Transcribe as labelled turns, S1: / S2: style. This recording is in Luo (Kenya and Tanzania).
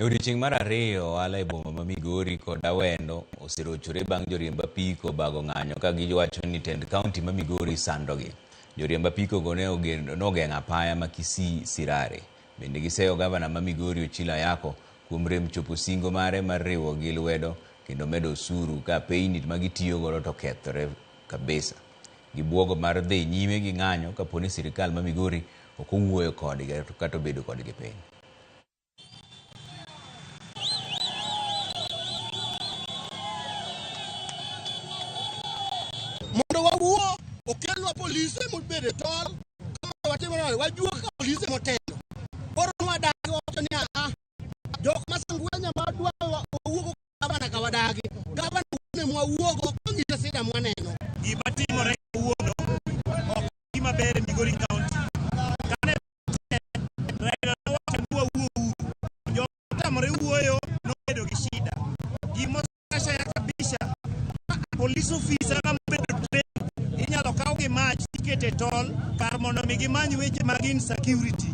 S1: Odiochieng' mar ariyo ohala e boma ma Migori kod Awendo oserochore bang' joriemb apiko bago ng'anyo ka giwacho ni tend kaunti ma Migori sandogi. Joriemb apikogo ne ogeng'o apaya ma Kisii Sirare. Bende giseyo gavana ma Migori Ochilo Ayacko kuom rem chopo singo mare mar riwo gi lwedo kendo medo osuru ka peyni ma gitiyo godo to kethore kabisa. Gibuogo mar dhi nyime gi ng'anyo kaponi sirikal ma Migori ok owuoyo kodgi kata obedo kodgi piny.
S2: Mondo wawuo okelwa polise mobede tol kama watimo wajuo ka polise motelo koro wadagi wacho ni jok masangwenya madwa owuogo gavana ka wadagi gavana ne mwauogo kongita sida mwaneno
S3: gima timore wuono ok gima ber Migori County kane Raila wacho ni wawuo jok tamore wuoyo nobedo gi shida gima kasha ya kabisa police officer na bedo inyalo kaw gi mach tikete tol kar mondo mi gimany weche mag insecurity